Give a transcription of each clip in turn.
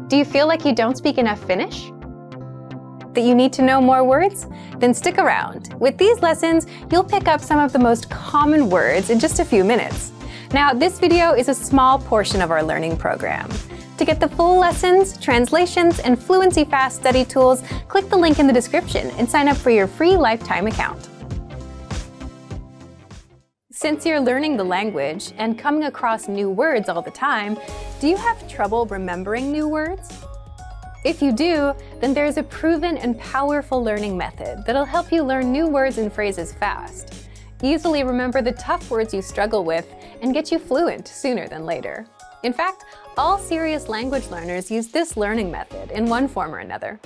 Do you feel like you don't speak enough Finnish? That you need to know more words? Then stick around. With these lessons, you'll pick up some of the most common words in just a few minutes. Now, this video is a small portion of our learning program. To get the full lessons, translations, and Fluency Fast study tools, click the link in the description and sign up for your free lifetime account. Since you're learning the language and coming across new words all the time, do you have trouble remembering new words? If you do, then there's a proven and powerful learning method that'll help you learn new words and phrases fast. Easily remember the tough words you struggle with and get you fluent sooner than later. In fact, all serious language learners use this learning method in one form or another.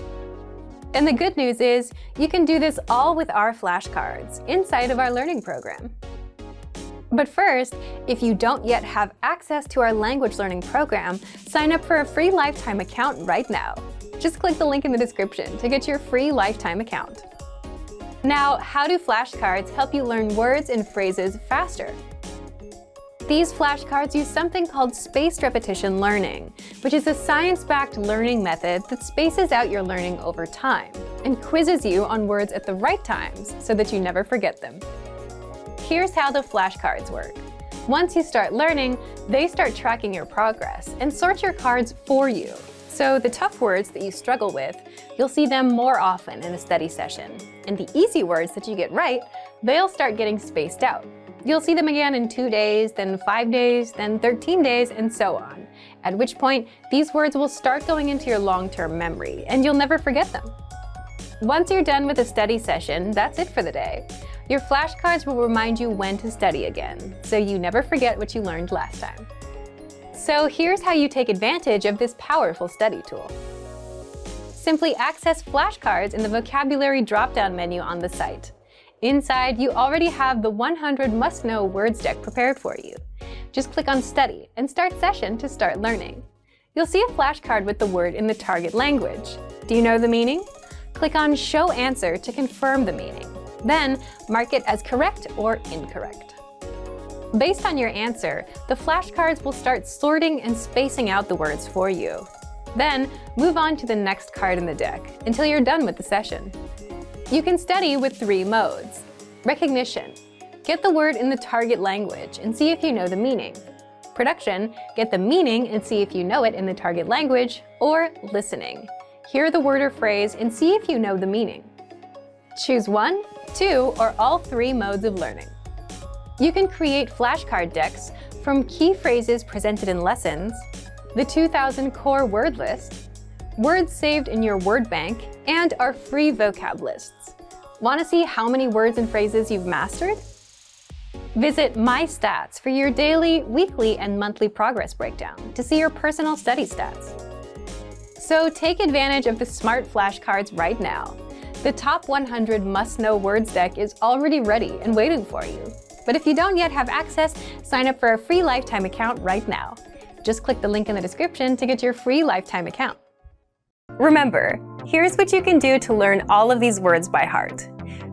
And the good news is, you can do this all with our flashcards inside of our learning program. But first, if you don't yet have access to our language learning program, sign up for a free lifetime account right now. Just click the link in the description to get your free lifetime account. Now, how do flashcards help you learn words and phrases faster? These flashcards use something called spaced repetition learning, which is a science-backed learning method that spaces out your learning over time and quizzes you on words at the right times so that you never forget them. Here's how the flashcards work. Once you start learning, they start tracking your progress and sort your cards for you. So the tough words that you struggle with, you'll see them more often in a study session. And the easy words that you get right, they'll start getting spaced out. You'll see them again in 2 days, then 5 days, then 13 days, and so on. At which point, these words will start going into your long-term memory, and you'll never forget them. Once you're done with a study session, that's it for the day. Your flashcards will remind you when to study again, so you never forget what you learned last time. So here's how you take advantage of this powerful study tool. Simply access flashcards in the vocabulary drop-down menu on the site. Inside, you already have the 100 must-know words deck prepared for you. Just click on Study and Start Session to start learning. You'll see a flashcard with the word in the target language. Do you know the meaning? Click on Show Answer to confirm the meaning. Then, mark it as correct or incorrect. Based on your answer, the flashcards will start sorting and spacing out the words for you. Then, move on to the next card in the deck until you're done with the session. You can study with 3 modes. Recognition. Get the word in the target language and see if you know the meaning. Production. Get the meaning and see if you know it in the target language. Or listening. Hear the word or phrase and see if you know the meaning. Choose 1, 2, or all 3 modes of learning. You can create flashcard decks from key phrases presented in lessons, the 2000 core word list, words saved in your word bank, and our free vocab lists. Want to see how many words and phrases you've mastered? Visit My Stats for your daily, weekly, and monthly progress breakdown to see your personal study stats. So take advantage of the smart flashcards right now. The top 100 must-know words deck is already ready and waiting for you. But if you don't yet have access, sign up for a free lifetime account right now. Just click the link in the description to get your free lifetime account. Remember, here's what you can do to learn all of these words by heart.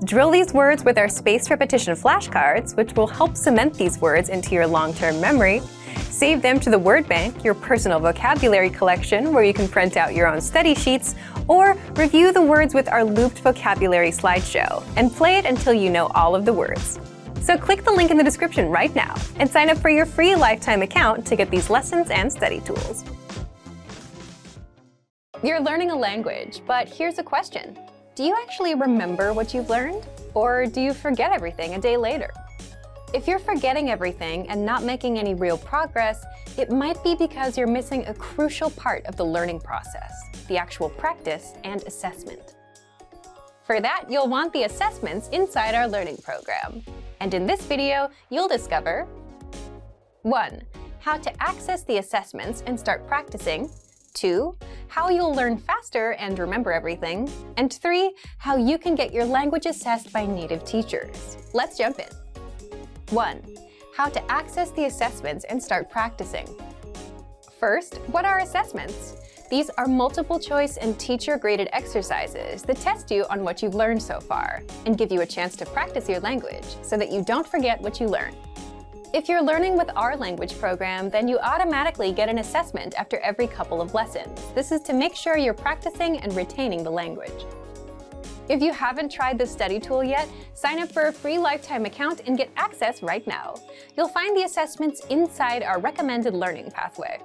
Drill these words with our spaced repetition flashcards, which will help cement these words into your long-term memory. Save them to the word bank, your personal vocabulary collection, where you can print out your own study sheets, or review the words with our looped vocabulary slideshow, and play it until you know all of the words. So click the link in the description right now and sign up for your free lifetime account to get these lessons and study tools. You're learning a language, but here's a question. Do you actually remember what you've learned? Or do you forget everything a day later? If you're forgetting everything and not making any real progress, it might be because you're missing a crucial part of the learning process, the actual practice and assessment. For that, you'll want the assessments inside our learning program. And in this video, you'll discover 1. How to access the assessments and start practicing. 2. How you'll learn faster and remember everything. And 3. How you can get your language assessed by native teachers. Let's jump in. 1. How to access the assessments and start practicing. First, what are assessments? These are multiple choice and teacher-graded exercises that test you on what you've learned so far and give you a chance to practice your language so that you don't forget what you learn. If you're learning with our language program, then you automatically get an assessment after every couple of lessons. This is to make sure you're practicing and retaining the language. If you haven't tried this study tool yet, sign up for a free lifetime account and get access right now. You'll find the assessments inside our recommended learning pathway.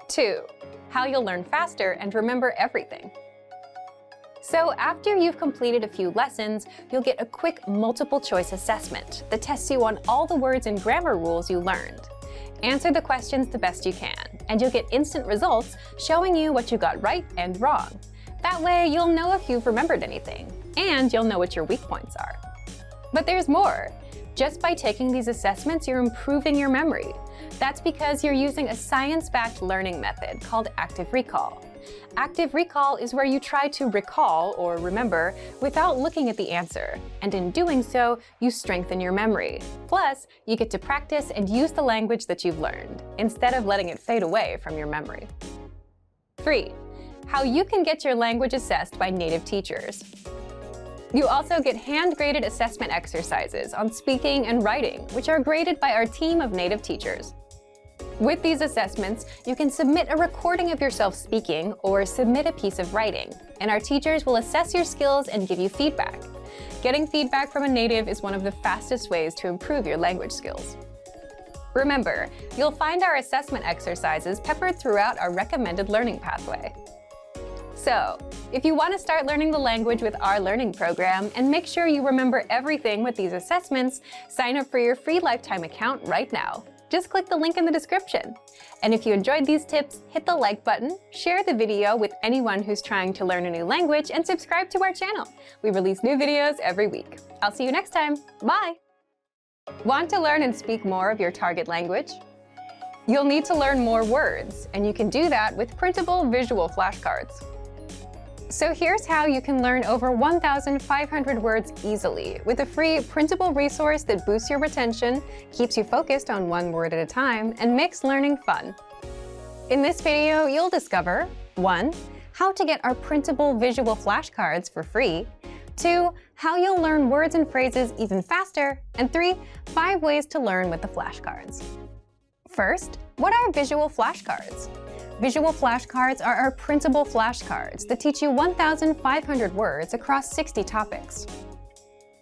2. How you'll learn faster and remember everything. So after you've completed a few lessons, you'll get a quick multiple-choice assessment that tests you on all the words and grammar rules you learned. Answer the questions the best you can, and you'll get instant results showing you what you got right and wrong. That way, you'll know if you've remembered anything, and you'll know what your weak points are. But there's more. Just by taking these assessments, you're improving your memory. That's because you're using a science-backed learning method called active recall. Active recall is where you try to recall or remember without looking at the answer, and in doing so, you strengthen your memory. Plus, you get to practice and use the language that you've learned, instead of letting it fade away from your memory. 3. How you can get your language assessed by native teachers. You also get hand-graded assessment exercises on speaking and writing, which are graded by our team of native teachers. With these assessments, you can submit a recording of yourself speaking or submit a piece of writing, and our teachers will assess your skills and give you feedback. Getting feedback from a native is one of the fastest ways to improve your language skills. Remember, you'll find our assessment exercises peppered throughout our recommended learning pathway. So, if you want to start learning the language with our learning program and make sure you remember everything with these assessments, sign up for your free lifetime account right now. Just click the link in the description. And if you enjoyed these tips, hit the like button, share the video with anyone who's trying to learn a new language, and subscribe to our channel. We release new videos every week. I'll see you next time. Bye! Want to learn and speak more of your target language? You'll need to learn more words, and you can do that with printable visual flashcards. So here's how you can learn over 1,500 words easily with a free printable resource that boosts your retention, keeps you focused on one word at a time, and makes learning fun. In this video, you'll discover 1. How to get our printable visual flashcards for free, 2. How you'll learn words and phrases even faster, and 3. 5 ways to learn with the flashcards. First, what are visual flashcards? Visual flashcards are our printable flashcards that teach you 1,500 words across 60 topics.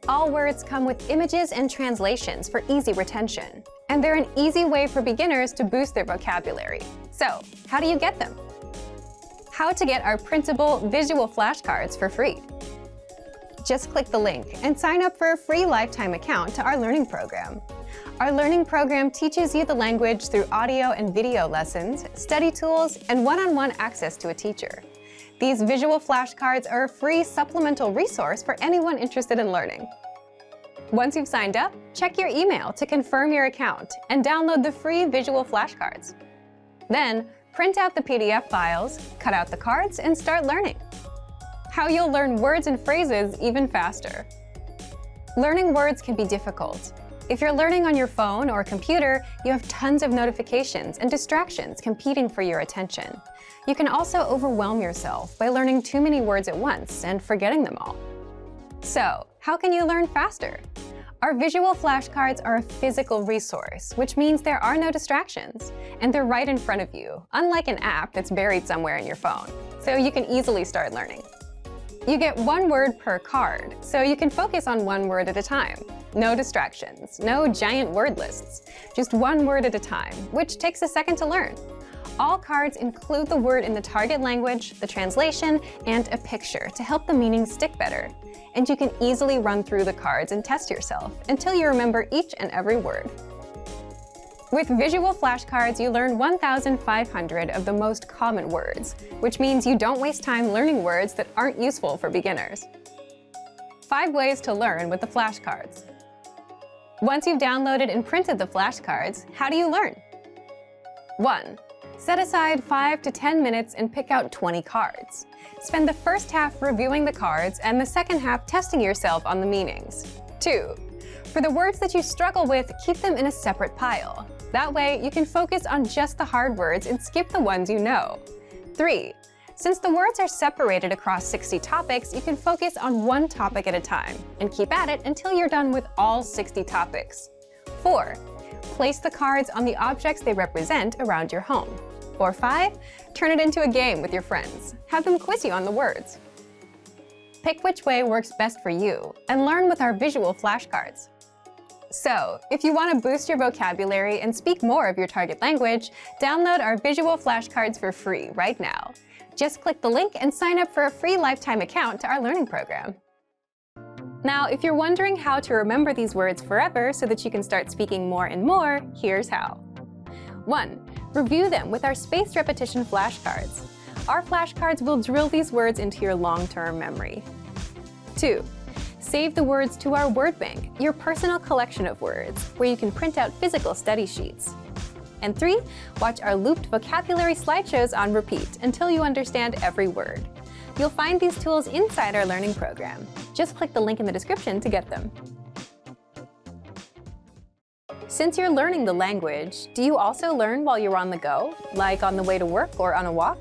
All words come with images and translations for easy retention, and they're an easy way for beginners to boost their vocabulary. So, how do you get them? How to get our printable visual flashcards for free. Just click the link and sign up for a free lifetime account to our learning program. Our learning program teaches you the language through audio and video lessons, study tools, and one-on-one access to a teacher. These visual flashcards are a free supplemental resource for anyone interested in learning. Once you've signed up, check your email to confirm your account and download the free visual flashcards. Then, print out the PDF files, cut out the cards, and start learning. How you'll learn words and phrases even faster. Learning words can be difficult. If you're learning on your phone or computer, you have tons of notifications and distractions competing for your attention. You can also overwhelm yourself by learning too many words at once and forgetting them all. So, how can you learn faster? Our visual flashcards are a physical resource, which means there are no distractions, and they're right in front of you, unlike an app that's buried somewhere in your phone, so you can easily start learning. You get 1 word per card, so you can focus on 1 word at a time. No distractions, no giant word lists, just 1 word at a time, which takes a second to learn. All cards include the word in the target language, the translation, and a picture to help the meaning stick better. And you can easily run through the cards and test yourself until you remember each and every word. With visual flashcards, you learn 1,500 of the most common words, which means you don't waste time learning words that aren't useful for beginners. 5 ways to learn with the flashcards. Once you've downloaded and printed the flashcards, how do you learn? 1. Set aside 5 to 10 minutes and pick out 20 cards. Spend the first half reviewing the cards and the second half testing yourself on the meanings. 2. For the words that you struggle with, keep them in a separate pile. That way, you can focus on just the hard words and skip the ones you know. 3. Since the words are separated across 60 topics, you can focus on 1 topic at a time and keep at it until you're done with all 60 topics. 4. Place the cards on the objects they represent around your home. Or 5, turn it into a game with your friends. Have them quiz you on the words. Pick which way works best for you and learn with our visual flashcards. So, if you want to boost your vocabulary and speak more of your target language, download our visual flashcards for free right now. Just click the link and sign up for a free lifetime account to our learning program. Now, if you're wondering how to remember these words forever so that you can start speaking more and more, here's how. 1. Review them with our spaced repetition flashcards. Our flashcards will drill these words into your long-term memory. 2. Save the words to our word bank, your personal collection of words, where you can print out physical study sheets. And 3. Watch our looped vocabulary slideshows on repeat until you understand every word. You'll find these tools inside our learning program. Just click the link in the description to get them. Since you're learning the language, do you also learn while you're on the go, like on the way to work or on a walk?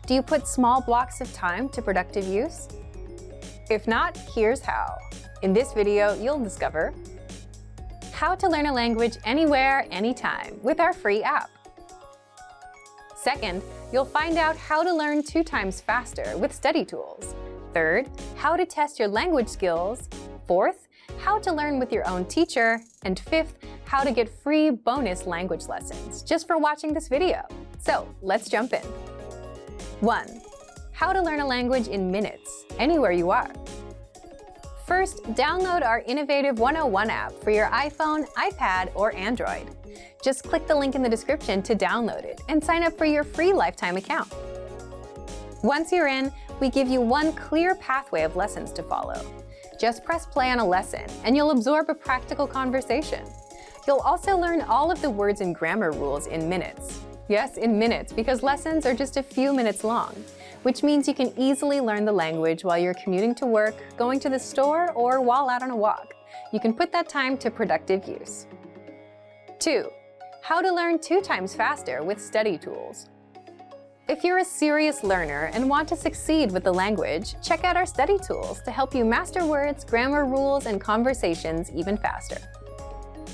Do you put small blocks of time to productive use? If not, here's how. In this video, you'll discover how to learn a language anywhere, anytime with our free app. Second, you'll find out how to learn 2 times faster with study tools. Third, how to test your language skills. Fourth, how to learn with your own teacher. And 5th, how to get free bonus language lessons just for watching this video. So let's jump in. 1. How to learn a language in minutes, anywhere you are. First, download our innovative 101 app for your iPhone, iPad, or Android. Just click the link in the description to download it and sign up for your free lifetime account. Once you're in, we give you one clear pathway of lessons to follow. Just press play on a lesson and you'll absorb a practical conversation. You'll also learn all of the words and grammar rules in minutes. Yes, in minutes, because lessons are just a few minutes long, which means you can easily learn the language while you're commuting to work, going to the store, or while out on a walk. You can put that time to productive use. 2. How to learn 2 times faster with study tools. If you're a serious learner and want to succeed with the language, check out our study tools to help you master words, grammar rules, and conversations even faster.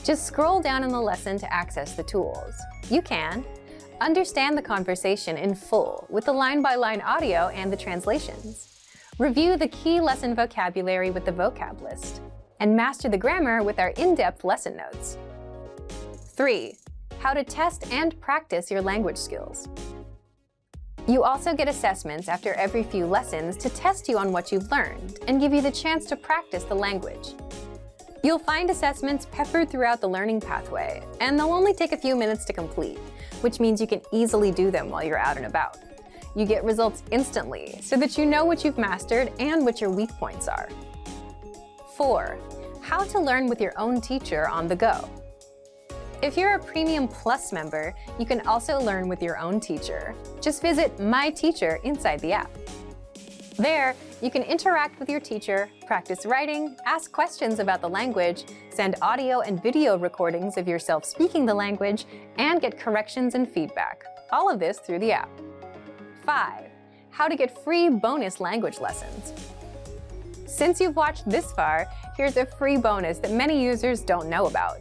Just scroll down in the lesson to access the tools. You can understand the conversation in full with the line-by-line audio and the translations. Review the key lesson vocabulary with the vocab list. And master the grammar with our in-depth lesson notes. 3. How to test and practice your language skills. You also get assessments after every few lessons to test you on what you've learned and give you the chance to practice the language. You'll find assessments peppered throughout the learning pathway, and they'll only take a few minutes to complete, which means you can easily do them while you're out and about. You get results instantly so that you know what you've mastered and what your weak points are. 4. How to learn with your own teacher on the go. If you're a Premium Plus member, you can also learn with your own teacher. Just visit My Teacher inside the app. There, you can interact with your teacher, practice writing, ask questions about the language, send audio and video recordings of yourself speaking the language, and get corrections and feedback. All of this through the app. 5. How to get free bonus language lessons. Since you've watched this far, here's a free bonus that many users don't know about.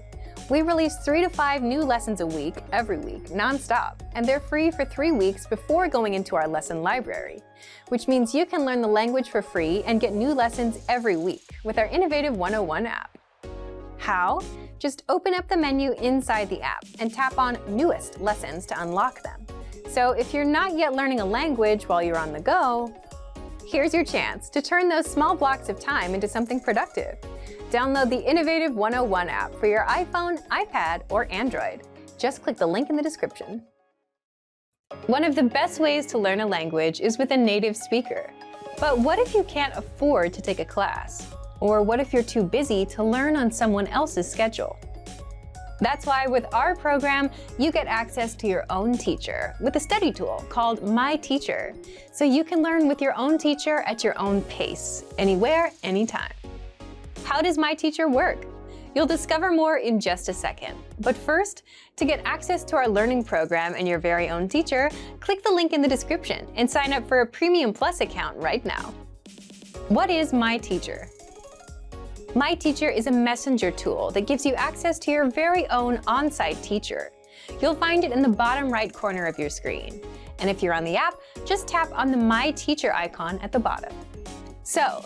We release 3 to 5 new lessons a week, every week, non-stop, and they're free for 3 weeks before going into our lesson library, which means you can learn the language for free and get new lessons every week with our innovative 101 app. How? Just open up the menu inside the app and tap on Newest Lessons to unlock them. So if you're not yet learning a language while you're on the go, here's your chance to turn those small blocks of time into something productive. Download the innovative 101 app for your iPhone, iPad, or Android. Just click the link in the description. One of the best ways to learn a language is with a native speaker. But what if you can't afford to take a class? Or what if you're too busy to learn on someone else's schedule? That's why with our program, you get access to your own teacher with a study tool called My Teacher, so you can learn with your own teacher at your own pace, anywhere, anytime. How does My Teacher work? You'll discover more in just a second. But first, to get access to our learning program and your very own teacher, click the link in the description and sign up for a Premium Plus account right now. What is My Teacher? My Teacher is a messenger tool that gives you access to your very own on-site teacher. You'll find it in the bottom right corner of your screen. And if you're on the app, just tap on the My Teacher icon at the bottom. So,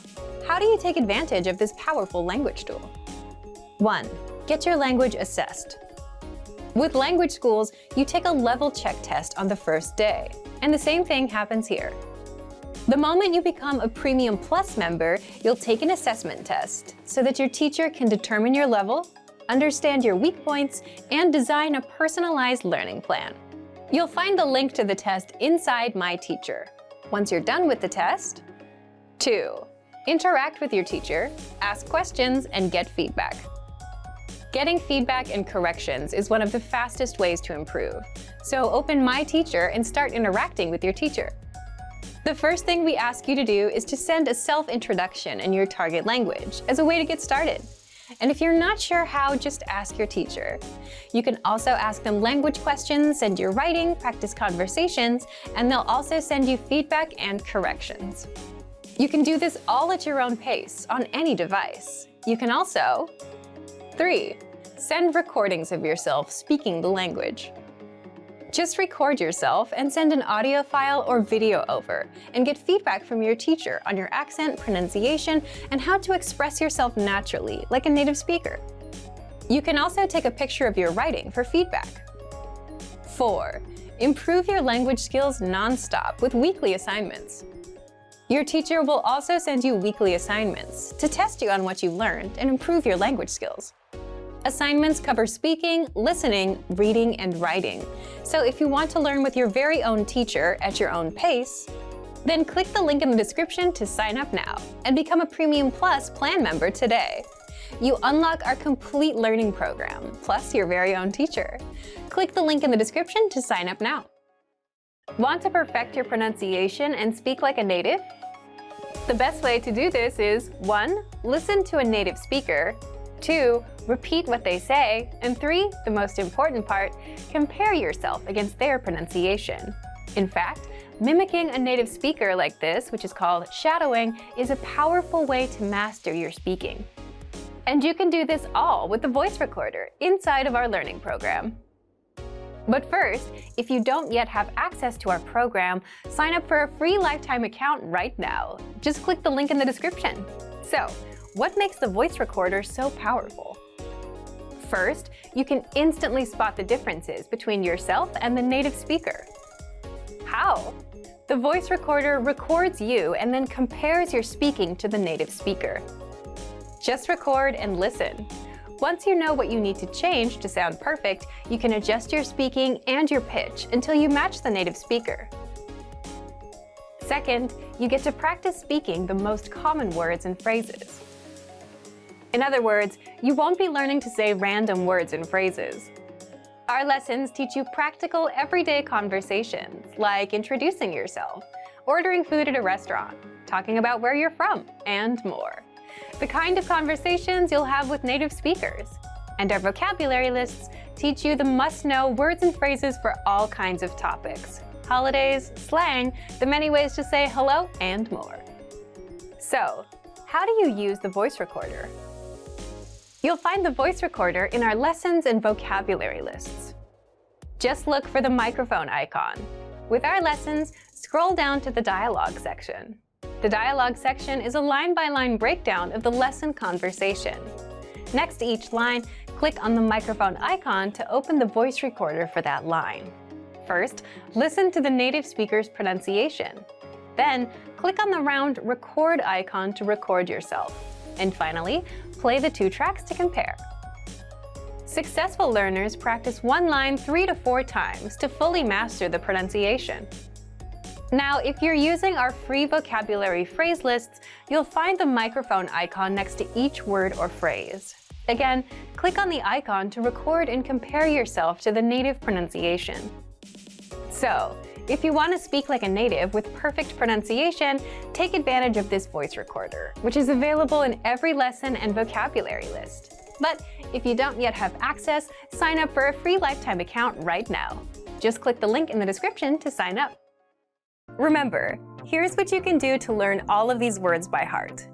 how do you take advantage of this powerful language tool? 1. Get your language assessed. With language schools, you take a level check test on the first day, and the same thing happens here. The moment you become a Premium Plus member, you'll take an assessment test so that your teacher can determine your level, understand your weak points, and design a personalized learning plan. You'll find the link to the test inside My Teacher. Once you're done with the test, 2. Interact with your teacher, ask questions, and get feedback. Getting feedback and corrections is one of the fastest ways to improve. So open My Teacher and start interacting with your teacher. The first thing we ask you to do is to send a self-introduction in your target language as a way to get started. And if you're not sure how, just ask your teacher. You can also ask them language questions, send your writing, practice conversations, and they'll also send you feedback and corrections. You can do this all at your own pace on any device. You can also 3. Send recordings of yourself speaking the language. Just record yourself and send an audio file or video over, and get feedback from your teacher on your accent, pronunciation, and how to express yourself naturally, like a native speaker. You can also take a picture of your writing for feedback. 4. Improve your language skills non-stop with weekly assignments. Your teacher will also send you weekly assignments to test you on what you've learned and improve your language skills. Assignments cover speaking, listening, reading, and writing. So if you want to learn with your very own teacher at your own pace, then click the link in the description to sign up now and become a Premium Plus plan member today. You unlock our complete learning program, plus your very own teacher. Click the link in the description to sign up now. Want to perfect your pronunciation and speak like a native? The best way to do this is 1. Listen to a native speaker, 2. Repeat what they say, and 3. The most important part, compare yourself against their pronunciation. In fact, mimicking a native speaker like this, which is called shadowing, is a powerful way to master your speaking. And you can do this all with the voice recorder inside of our learning program. But first, if you don't yet have access to our program, sign up for a free lifetime account right now. Just click the link in the description. So, what makes the voice recorder so powerful? First, you can instantly spot the differences between yourself and the native speaker. How? The voice recorder records you and then compares your speaking to the native speaker. Just record and listen. Once you know what you need to change to sound perfect, you can adjust your speaking and your pitch until you match the native speaker. Second, you get to practice speaking the most common words and phrases. In other words, you won't be learning to say random words and phrases. Our lessons teach you practical, everyday conversations, like introducing yourself, ordering food at a restaurant, talking about where you're from, and more. The kind of conversations you'll have with native speakers. And our vocabulary lists teach you the must-know words and phrases for all kinds of topics, holidays, slang, the many ways to say hello, and more. So, how do you use the voice recorder? You'll find the voice recorder in our lessons and vocabulary lists. Just look for the microphone icon. With our lessons, scroll down to the dialogue section. The dialogue section is a line-by-line breakdown of the lesson conversation. Next to each line, click on the microphone icon to open the voice recorder for that line. First, listen to the native speaker's pronunciation. Then, click on the round record icon to record yourself. And finally, play the 2 tracks to compare. Successful learners practice one line 3 to 4 times to fully master the pronunciation. Now, if you're using our free vocabulary phrase lists, you'll find the microphone icon next to each word or phrase. Again, click on the icon to record and compare yourself to the native pronunciation. So, if you want to speak like a native with perfect pronunciation, take advantage of this voice recorder, which is available in every lesson and vocabulary list. But if you don't yet have access, sign up for a free lifetime account right now. Just click the link in the description to sign up. Remember, here's what you can do to learn all of these words by heart.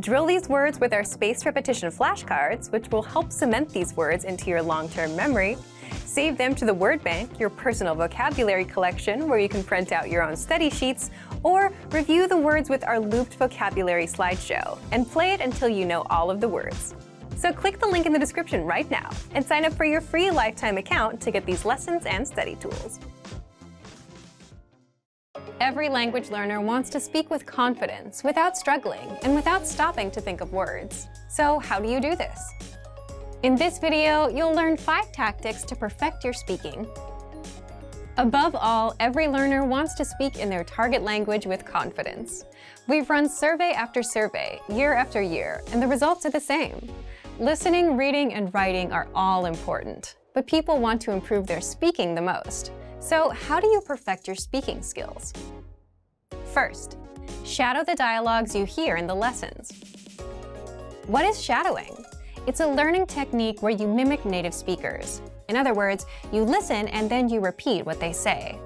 Drill these words with our spaced repetition flashcards, which will help cement these words into your long-term memory. Save them to the word bank, your personal vocabulary collection, where you can print out your own study sheets, or review the words with our looped vocabulary slideshow, and play it until you know all of the words. So click the link in the description right now and sign up for your free lifetime account to get these lessons and study tools. Every language learner wants to speak with confidence, without struggling, and without stopping to think of words. So how do you do this? In this video, you'll learn 5 tactics to perfect your speaking. Above all, every learner wants to speak in their target language with confidence. We've run survey after survey, year after year, and the results are the same. Listening, reading, and writing are all important, but people want to improve their speaking the most. So how do you perfect your speaking skills? First, shadow the dialogues you hear in the lessons. What is shadowing? It's a learning technique where you mimic native speakers. In other words, you listen and then you repeat what they say.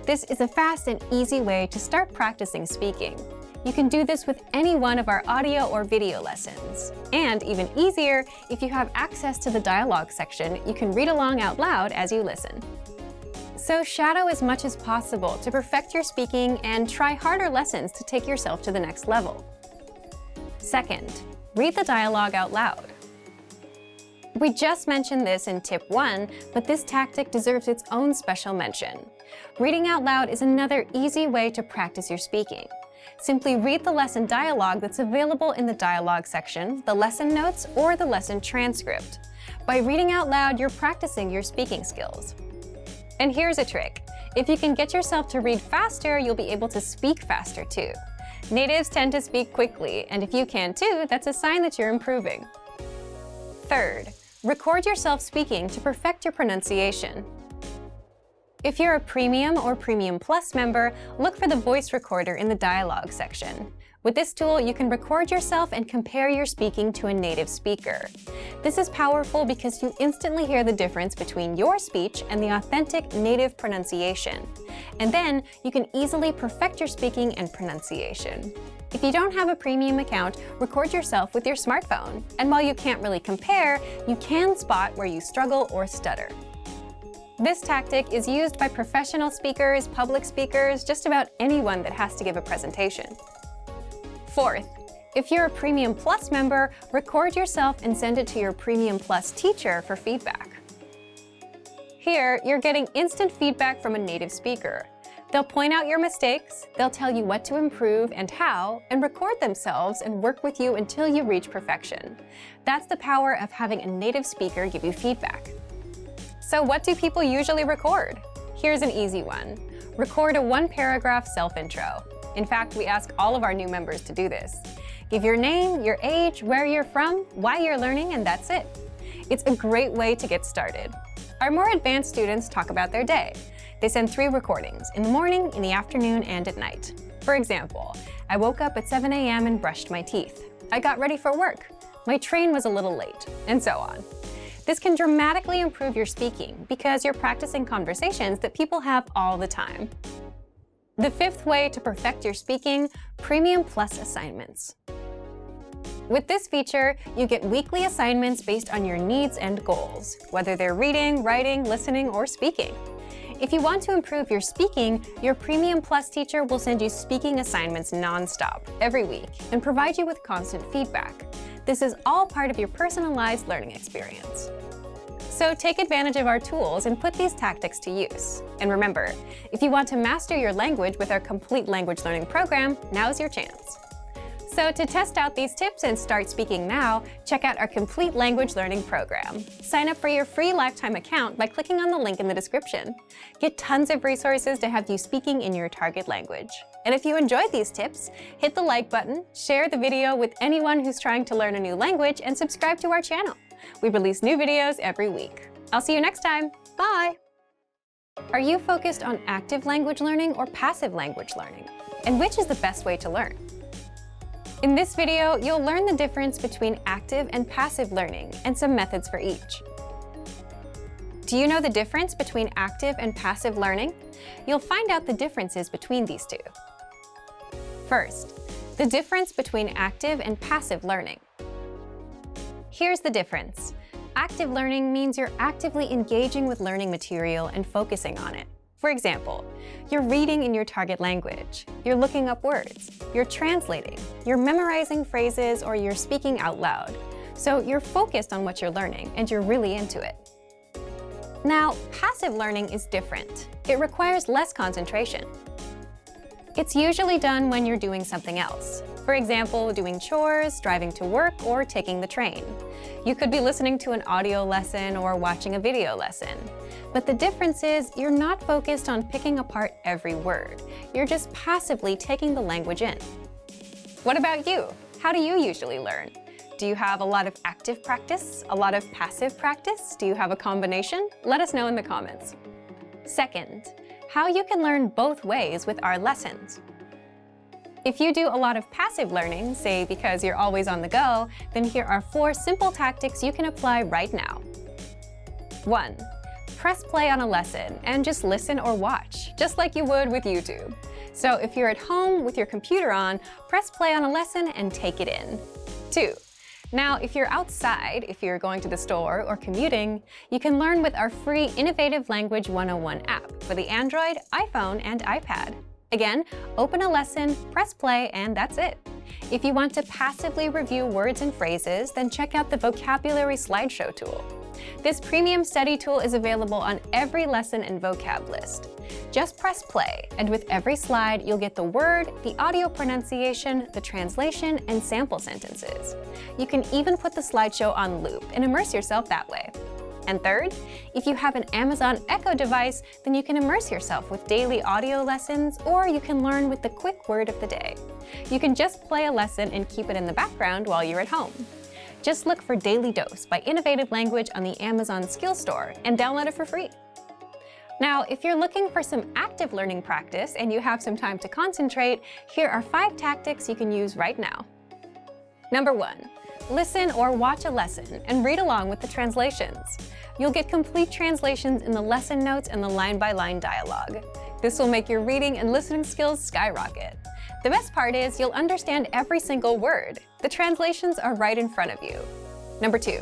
This is a fast and easy way to start practicing speaking. You can do this with any one of our audio or video lessons. And even easier, if you have access to the dialogue section, you can read along out loud as you listen. So shadow as much as possible to perfect your speaking and try harder lessons to take yourself to the next level. Second, read the dialogue out loud. We just mentioned this in tip 1, but this tactic deserves its own special mention. Reading out loud is another easy way to practice your speaking. Simply read the lesson dialogue that's available in the dialogue section, the lesson notes, or the lesson transcript. By reading out loud, you're practicing your speaking skills. And here's a trick. If you can get yourself to read faster, you'll be able to speak faster too. Natives tend to speak quickly, and if you can too, that's a sign that you're improving. Third, record yourself speaking to perfect your pronunciation. If you're a Premium or Premium Plus member, look for the voice recorder in the dialogue section. With this tool, you can record yourself and compare your speaking to a native speaker. This is powerful because you instantly hear the difference between your speech and the authentic native pronunciation. And then you can easily perfect your speaking and pronunciation. If you don't have a premium account, record yourself with your smartphone. And while you can't really compare, you can spot where you struggle or stutter. This tactic is used by professional speakers, public speakers, just about anyone that has to give a presentation. Fourth, if you're a Premium Plus member, record yourself and send it to your Premium Plus teacher for feedback. Here, you're getting instant feedback from a native speaker. They'll point out your mistakes, they'll tell you what to improve and how, and record themselves and work with you until you reach perfection. That's the power of having a native speaker give you feedback. So what do people usually record? Here's an easy one. Record a 1-paragraph self-intro. In fact, we ask all of our new members to do this. Give your name, your age, where you're from, why you're learning, and that's it. It's a great way to get started. Our more advanced students talk about their day. They send 3 recordings, in the morning, in the afternoon, and at night. For example, I woke up at 7 a.m. and brushed my teeth. I got ready for work. My train was a little late, and so on. This can dramatically improve your speaking because you're practicing conversations that people have all the time. The 5th way to perfect your speaking, Premium Plus assignments. With this feature, you get weekly assignments based on your needs and goals, whether they're reading, writing, listening, or speaking. If you want to improve your speaking, your Premium Plus teacher will send you speaking assignments non-stop every week and provide you with constant feedback. This is all part of your personalized learning experience. So take advantage of our tools and put these tactics to use. And remember, if you want to master your language with our complete language learning program, now's your chance. So to test out these tips and start speaking now, check out our complete language learning program. Sign up for your free lifetime account by clicking on the link in the description. Get tons of resources to have you speaking in your target language. And if you enjoyed these tips, hit the like button, share the video with anyone who's trying to learn a new language, and subscribe to our channel. We release new videos every week. I'll see you next time. Bye! Are you focused on active language learning or passive language learning? And which is the best way to learn? In this video, you'll learn the difference between active and passive learning and some methods for each. Do you know the difference between active and passive learning? You'll find out the differences between these two. First, The difference between active and passive learning. Here's the difference. Active learning means you're actively engaging with learning material and focusing on it. For example, you're reading in your target language, you're looking up words, you're translating, you're memorizing phrases, or you're speaking out loud. So you're focused on what you're learning and you're really into it. Now, passive learning is different. It requires less concentration. It's usually done when you're doing something else. For example, doing chores, driving to work, or taking the train. You could be listening to an audio lesson or watching a video lesson. But the difference is you're not focused on picking apart every word. You're just passively taking the language in. What about you? How do you usually learn? Do you have a lot of active practice? A lot of passive practice? Do you have a combination? Let us know in the comments. Second, how you can learn both ways with our lessons. If you do a lot of passive learning, say because you're always on the go, then here are 4 simple tactics you can apply right now. 1. Press play on a lesson and just listen or watch, just like you would with YouTube. So if you're at home with your computer on, press play on a lesson and take it in. 2. Now, if you're outside, if you're going to the store or commuting, you can learn with our free Innovative Language 101 app for the Android, iPhone, and iPad. Again, open a lesson, press play, and that's it. If you want to passively review words and phrases, then check out the Vocabulary Slideshow tool. This premium study tool is available on every lesson and vocab list. Just press play, and with every slide, you'll get the word, the audio pronunciation, the translation, and sample sentences. You can even put the slideshow on loop and immerse yourself that way. And third, if you have an Amazon Echo device, then you can immerse yourself with daily audio lessons, or you can learn with the quick word of the day. You can just play a lesson and keep it in the background while you're at home. Just look for Daily Dose by Innovative Language on the Amazon Skills Store and download it for free. Now, if you're looking for some active learning practice and you have some time to concentrate, here are 5 tactics you can use right now. Number 1. Listen or watch a lesson and read along with the translations. You'll get complete translations in the lesson notes and the line-by-line dialogue. This will make your reading and listening skills skyrocket. The best part is you'll understand every single word. The translations are right in front of you. Number 2.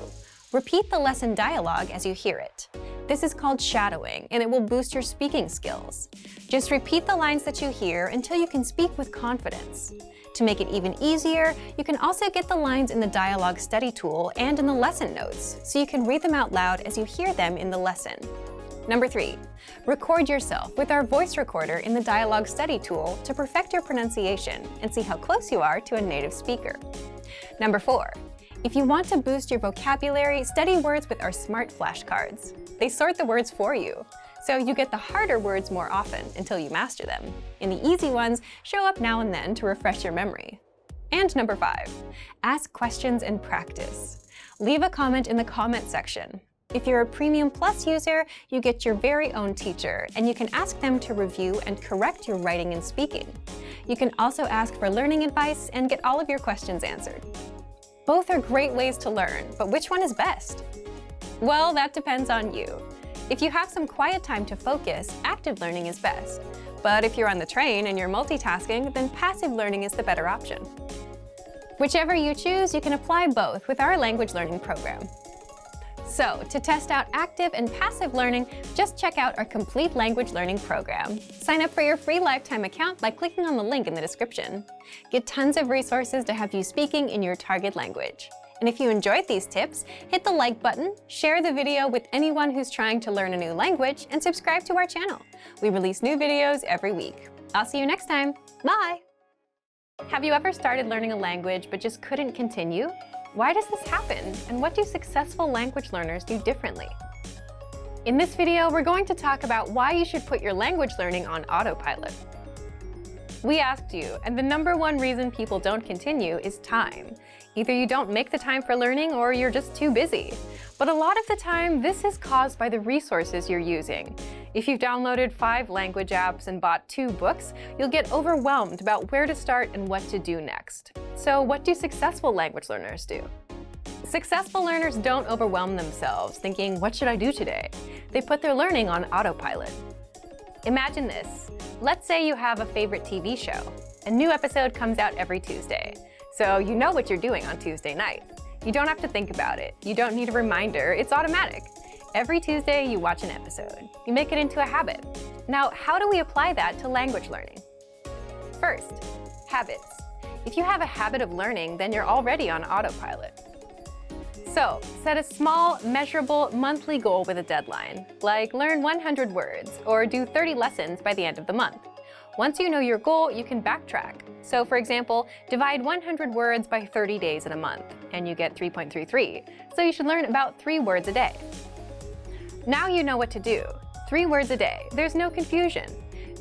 Repeat the lesson dialogue as you hear it. This is called shadowing, and it will boost your speaking skills. Just repeat the lines that you hear until you can speak with confidence. To make it even easier, you can also get the lines in the dialogue study tool and in the lesson notes, so you can read them out loud as you hear them in the lesson. Number 3. Record yourself with our voice recorder in the dialogue study tool to perfect your pronunciation and see how close you are to a native speaker. Number 4. If you want to boost your vocabulary, study words with our smart flashcards. They sort the words for you, so you get the harder words more often until you master them, and the easy ones show up now and then to refresh your memory. And number 5, ask questions and practice. Leave a comment in the comment section. If you're a Premium Plus user, you get your very own teacher, and you can ask them to review and correct your writing and speaking. You can also ask for learning advice and get all of your questions answered. Both are great ways to learn, but which one is best? Well, that depends on you. If you have some quiet time to focus, active learning is best. But if you're on the train and you're multitasking, then passive learning is the better option. Whichever you choose, you can apply both with our language learning program. So, to test out active and passive learning, just check out our complete language learning program. Sign up for your free lifetime account by clicking on the link in the description. Get tons of resources to have you speaking in your target language. And if you enjoyed these tips, hit the like button, share the video with anyone who's trying to learn a new language, and subscribe to our channel. We release new videos every week. I'll see you next time. Bye! Have you ever started learning a language but just couldn't continue? Why does this happen, and what do successful language learners do differently? In this video, we're going to talk about why you should put your language learning on autopilot. We asked you, and the #1 reason people don't continue is time. Either you don't make the time for learning or you're just too busy. But a lot of the time, this is caused by the resources you're using. If you've downloaded 5 language apps and bought 2 books, you'll get overwhelmed about where to start and what to do next. So what do successful language learners do? Successful learners don't overwhelm themselves thinking, what should I do today? They put their learning on autopilot. Imagine this. Let's say you have a favorite TV show. A new episode comes out every Tuesday, so you know what you're doing on Tuesday night. You don't have to think about it. You don't need a reminder. It's automatic. Every Tuesday, you watch an episode. You make it into a habit. Now, how do we apply that to language learning? First, habits. If you have a habit of learning, then you're already on autopilot. So, set a small, measurable, monthly goal with a deadline, like learn 100 words or do 30 lessons by the end of the month. Once you know your goal, you can backtrack. So, for example, divide 100 words by 30 days in a month, and you get 3.33. So you should learn about 3 words a day. Now you know what to do. 3 words a day. There's no confusion.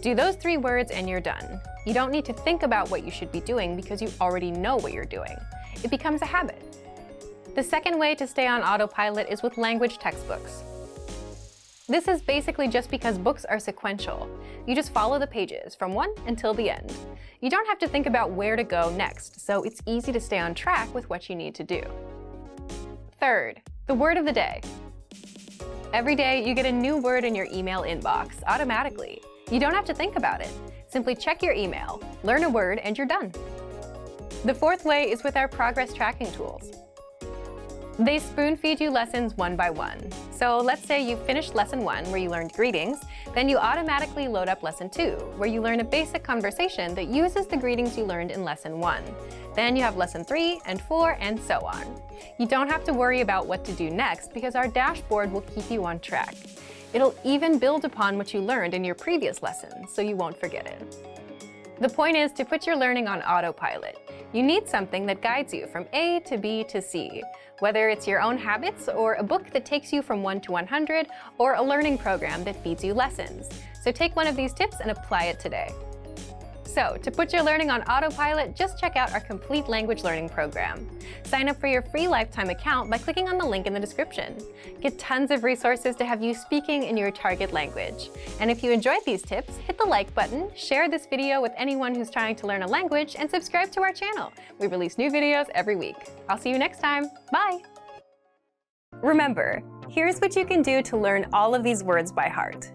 Do those 3 words and you're done. You don't need to think about what you should be doing because you already know what you're doing. It becomes a habit. The second way to stay on autopilot is with language textbooks. This is basically just because books are sequential. You just follow the pages from one until the end. You don't have to think about where to go next, so it's easy to stay on track with what you need to do. Third, the word of the day. Every day, you get a new word in your email inbox automatically. You don't have to think about it. Simply check your email, learn a word, and you're done. The fourth way is with our progress tracking tools. They spoon-feed you lessons one by one. So let's say you finished lesson 1, where you learned greetings, then you automatically load up lesson 2, where you learn a basic conversation that uses the greetings you learned in lesson 1. Then you have lesson 3 and 4, and so on. You don't have to worry about what to do next because our dashboard will keep you on track. It'll even build upon what you learned in your previous lessons, so you won't forget it. The point is to put your learning on autopilot. You need something that guides you from A to B to C, whether it's your own habits or a book that takes you from 1 to 100 or a learning program that feeds you lessons. So take one of these tips and apply it today. So, to put your learning on autopilot, just check out our complete language learning program. Sign up for your free lifetime account by clicking on the link in the description. Get tons of resources to have you speaking in your target language. And if you enjoyed these tips, hit the like button, share this video with anyone who's trying to learn a language, and subscribe to our channel. We release new videos every week. I'll see you next time. Bye! Remember, here's what you can do to learn all of these words by heart.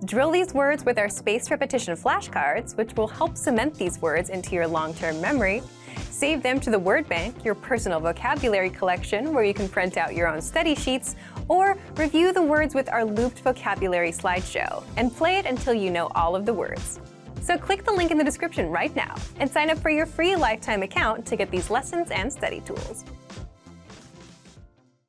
Drill these words with our spaced repetition flashcards, which will help cement these words into your long-term memory. Save them to the word bank, your personal vocabulary collection, where you can print out your own study sheets, or review the words with our looped vocabulary slideshow, and play it until you know all of the words. So click the link in the description right now and sign up for your free lifetime account to get these lessons and study tools.